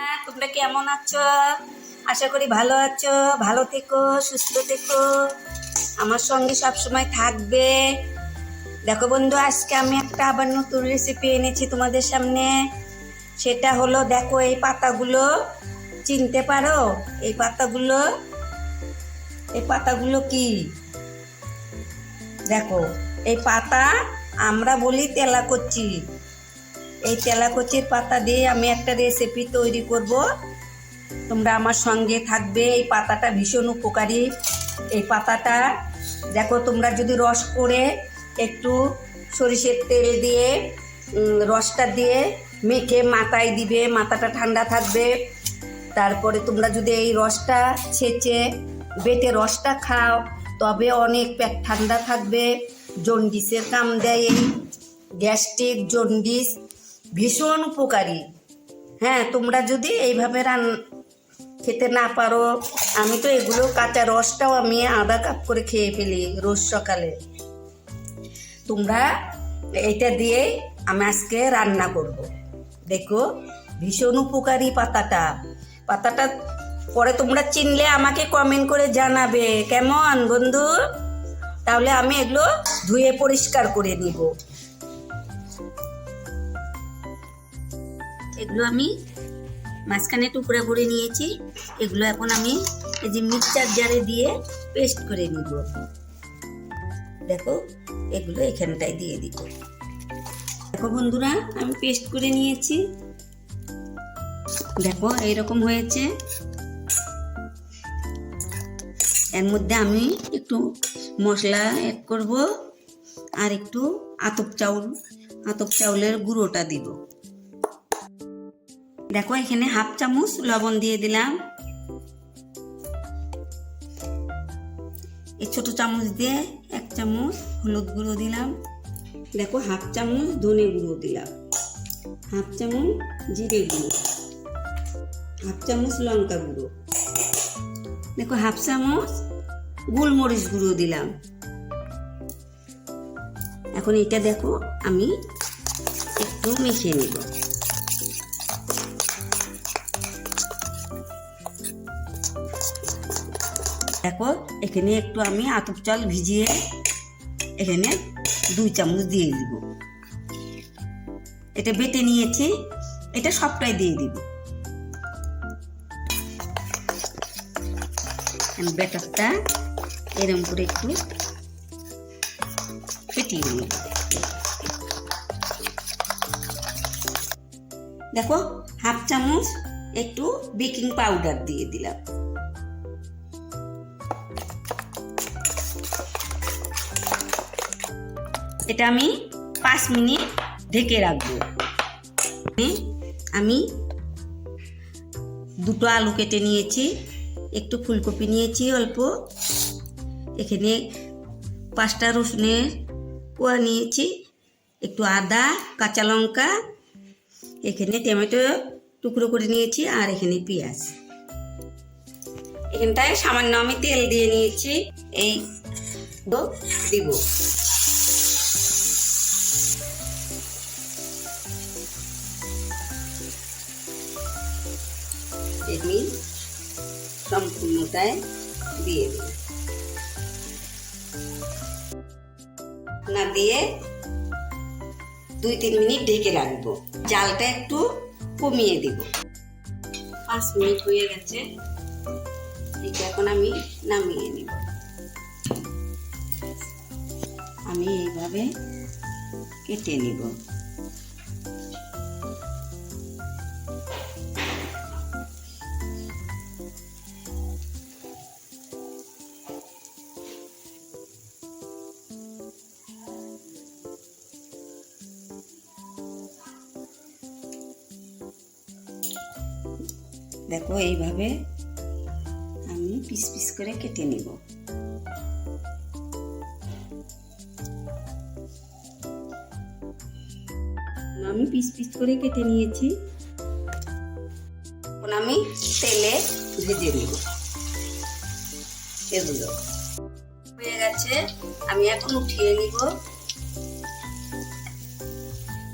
হ্যাঁ, তোমরা কেমন আছো? আশা করি ভালো আছো। ভালো থেকো, সুস্থ থেকো, আমার সঙ্গে সবসময় থাকবে। দেখো বন্ধু, আজকে আমি একটা আবার নতুন রেসিপি এনেছি তোমাদের সামনে। সেটা হলো, দেখো এই পাতাগুলো চিনতে পারো? এই পাতাগুলো কি দেখো, এই পাতা আমরা বলি তেলাকুচি। এই তেলাকুচির পাতা দিয়ে আমি একটা রেসিপি তৈরি করব। তোমরা আমার সঙ্গে থাকবে। এই পাতাটা ভীষণ উপকারী। এই পাতাটা দেখো, তোমরা যদি রস করে একটু সরিষার তেল দিয়ে রসটা দিয়ে মেখে মাথায় দিবে, মাথাটা ঠান্ডা থাকবে। তারপরে তোমরা যদি এই রসটা ছেঁচে বেটে রসটা খাও, তবে অনেক পেট ঠান্ডা থাকবে। জন্ডিসের কাম দেয় এই গ্যাস্ট্রিক, জন্ডিস ভীষণ উপকারী। হ্যাঁ, তোমরা যদি এইভাবে খেতে না পারো, আমি তো এগুলো কাঁচা রসটাও আমি আধা কাপ করে খেয়ে ফেলি রোজ সকালে। তোমরা এইটা দিয়ে আমি আজকে রান্না করব। দেখো, ভীষণ উপকারী পাতাটা পরে তোমরা চিনলে আমাকে কমেন্ট করে জানাবে, কেমন বন্ধু? তাহলে আমি এগুলো ধুয়ে পরিষ্কার করে নিব। এগুলো আমি মাঝখানে টুকরা করে নিয়েছি। এগুলো এখন আমি এই যে মিক্সচার জারে দিয়ে পেস্ট করে নিব। দেখো, এগুলো এখানটায় দিয়ে দিব। দেখো বন্ধুরা, আমি পেস্ট করে নিয়েছি। দেখো এইরকম হয়েছে। এর মধ্যে আমি একটু মশলা অ্যাড করব, আর একটু আতপ চাউলের গুঁড়োটা দিব। দেখো, এখানে হাফ চামচ লবণ দিয়ে দিলাম। এই ছোট চামচ দিয়ে 1 চামচ হলুদ গুঁড়ো দিলাম। দেখো, হাফ চামচ ধনে গুঁড়ো দিলাম, হাফ চামচ জিরে গুঁড়ো, হাফ চামচ লঙ্কা গুঁড়ো। দেখো, হাফ চামচ গোলমরিচ গুঁড়ো দিলাম। এখন এটা দেখো আমি একটু মিশিয়ে নিব। দেখো, এখানে একটু আমি আতপ চাল ভিজিয়ে এখানে 2 চামচ দিয়ে দিব। এটা বেটে নিয়েছি, এটা সবটাই দিয়ে দিব। ব্যাটারটা এরকম করে একটু ফেটিয়ে নিব। দেখো, হাফ চামচ একটু বেকিং পাউডার দিয়ে দিলাম। এটা আমি 5 মিনিট ঢেকে রাখবো। আমি 2টো আলু কেটে নিয়েছি, একটু ফুলকপি নিয়েছি অল্প, এখানে 5টা রসুনের কোয়া নিয়েছি, একটু আদা, কাঁচা লঙ্কা, এখানে টমেটো টুকরো করে নিয়েছি, আর এখানে পেঁয়াজ। এখানটায় সামান্য আমি তেল দিয়ে নিয়েছি। এই দিব। আমি সম্পূর্ণটায় দিয়ে দিই, না দিয়ে 2-3 মিনিট ঢেকে রাখবো। জালটা একটু কমিয়ে দিব। 5 মিনিট হয়ে গেছে। এটা এখন আমি নামিয়ে নিব। আমি এইভাবে কেটে নিব। দেখো, এইভাবে আমি পিস পিস করে কেটে নিব। আমি পিস পিস করে কেটে নিয়েছি। এখন আমি তেলে ভেজে নিব। এগুলো হয়ে গেছে, আমি এখন উঠিয়ে নিব।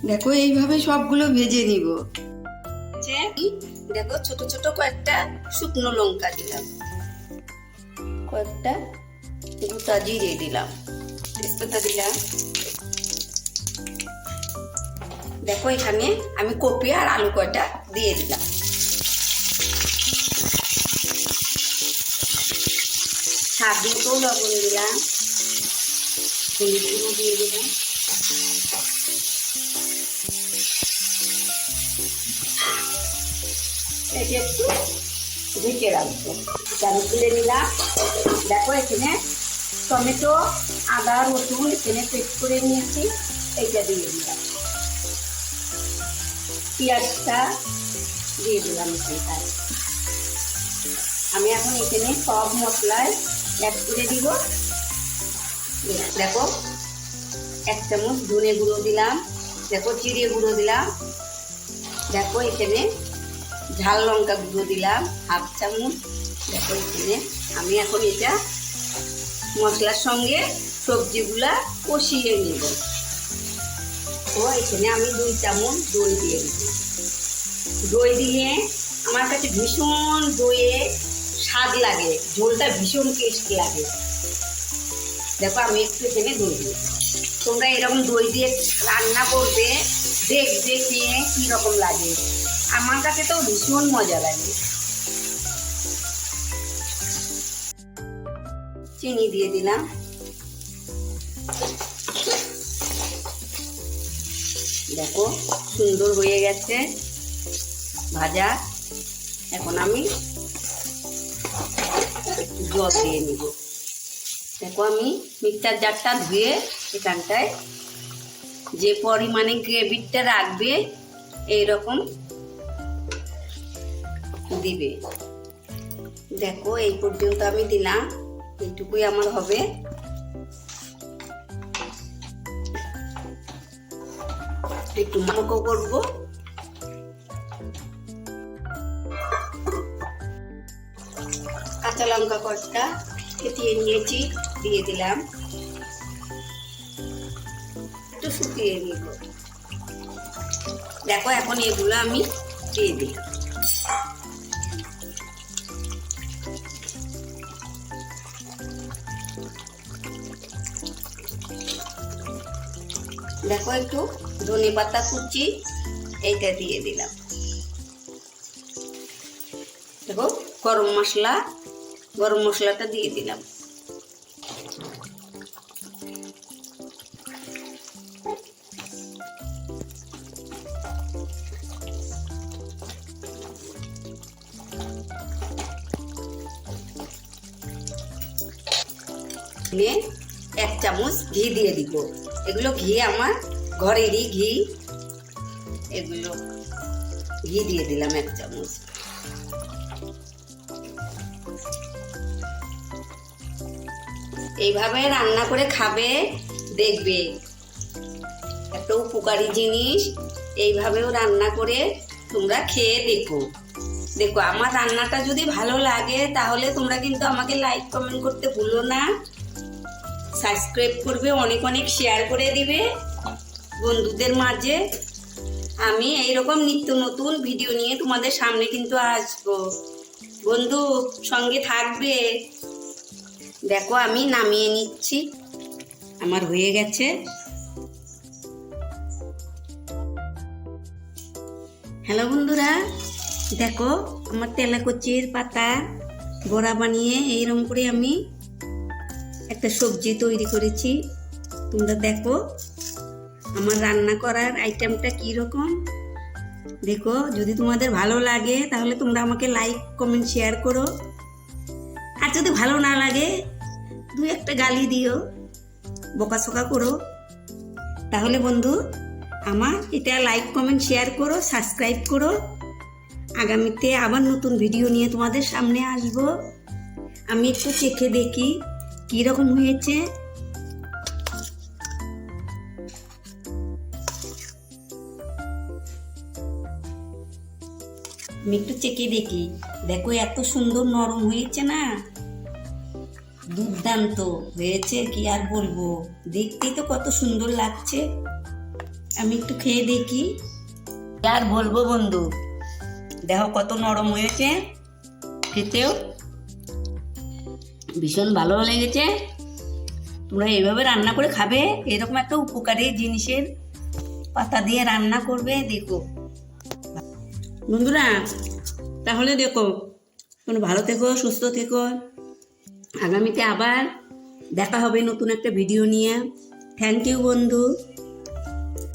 দেখো, এইভাবে সবগুলো ভেজে নিব। দেখো ছোট ছোট কয়েকটা শুকনো লঙ্কা দিলাম, কয়েকটা গোটা জিরে দিলাম, তেজপাতা দিলাম। দেখো এখানে আমি কপি আর আলু কয়টা দিয়ে দিলাম। স্বাদ মতো লবণ দিলাম, হলুদ গুঁড়ো দিয়ে দিলাম। এটি একটু ঢেকে রাখবো। চালু তুলে নিলাম। দেখো এখানে টমেটো, আদা, রসুন এখানে পেস্ট করে নিয়েছি, এইটা দিয়ে দিলাম। পেঁয়াজটা দিয়ে দিলাম এখানটায়। আমি এখন এখানে সব মশলায় অ্যাড করে দিব। দেখো 1 চামচ ধনে গুঁড়ো দিলাম, দেখো জিরে গুঁড়ো দিলাম, দেখো এখানে ঝাল লঙ্কা গুঁড়ো দিলাম 1/2 চামচ। দেখো এখানে আমি এখন এটা মশলার সঙ্গে সবজিগুলা কষিয়ে নেব। তো এখানে আমি 2 চামচ দই দিয়ে দিব। দই দিয়ে আমার কাছে ভীষণ দইয়ে স্বাদ লাগে, ঝোলটা ভীষণ টেস্টি লাগে। দেখো আমি একটু এখানে দই দিই। তোমরা এরকম দই দিয়ে রান্না করবে, দেখবে খেয়ে কীরকম লাগে। আমার কাছে তো ভীষণ মজা লাগে। চিনি দিয়ে দিলাম। দেখো সুন্দর হয়ে গেছে ভাজা। এখন আমি একটু জল দিয়ে নিব। দেখো আমি মিক্সার জারটা ধুয়ে এখানটায় যে পরিমাণে গ্রেভিটা রাখবে এইরকম দিবে। দেখো এই পর্যন্ত আমি দিলাম, এইটুকুই আমার হবে। একটু মাখো করব। কাঁচা লঙ্কা কয়েকটা কেটে নিয়েছি, দিয়ে দিলাম। একটু শুকিয়ে নিব। দেখো এখন এগুলো আমি দিয়ে দিলাম। দেখো একটু ধনে পাতা কুচি এইটা দিয়ে দিলাম। দেখো গরম মশলাটা দিয়ে দিলাম। দিয়ে 1 চামচ ঘি দিয়ে দিব। এগুলো ঘি আমার ঘরেরই ঘি, এগুলো ঘি দিয়ে দিলাম 1 চামচ। এইভাবে রান্না করে খাবে, দেখবে একটা উপকারী জিনিস। এইভাবেও রান্না করে তোমরা খেয়ে দেখো। দেখো আমার রান্নাটা যদি ভালো লাগে তাহলে তোমরা কিন্তু আমাকে লাইক কমেন্ট করতে ভুলো না, সাবস্ক্রাইব করবে, অনেক অনেক শেয়ার করে দিবে বন্ধুদের মাঝে। আমি এইরকম নিত্য নতুন ভিডিও নিয়ে তোমাদের সামনে কিন্তু আসবো। বন্ধু সঙ্গে থাকবে। দেখো আমি নামিয়ে নিচ্ছি, আমার হয়ে গেছে। হ্যালো বন্ধুরা, দেখো আমার তেলাকুচির পাতা বড়া বানিয়ে এইরকম করে আমি একটা সবজি তৈরি করেছি। তোমরা দেখো আমার রান্না করার আইটেমটা কীরকম। দেখো যদি তোমাদের ভালো লাগে তাহলে তোমরা আমাকে লাইক কমেন্ট শেয়ার করো, আর যদি ভালো না লাগে 2-1 গালি দিও, বকাঝকা করো। তাহলে বন্ধু আমার এটা লাইক কমেন্ট শেয়ার করো, সাবস্ক্রাইব করো। আগামীতে আবার নতুন ভিডিও নিয়ে তোমাদের সামনে আসবো। আমি একটু চেখে দেখি কীরকম হয়েছে। আমি একটু চেখে দেখি। দেখো এত সুন্দর নরম হয়েছে না, দুর্দান্ত হয়েছে, কি আর বলবো। দেখতেই তো কত সুন্দর লাগছে। আমি একটু খেয়ে দেখি, আর বলবো বন্ধু। দেখো কত নরম হয়েছে, খেতেও ভীষণ ভালো লেগেছে। তোমরা এইভাবে রান্না করে খাবে, এরকম একটা উপকারী জিনিসের পাতা দিয়ে রান্না করবে। দেখো বন্ধুরা, তাহলে দেখো তোমরা ভালো থেকো, সুস্থ থেকো। আগামীতে আবার দেখা হবে নতুন একটা ভিডিও নিয়ে। থ্যাংক ইউ বন্ধু।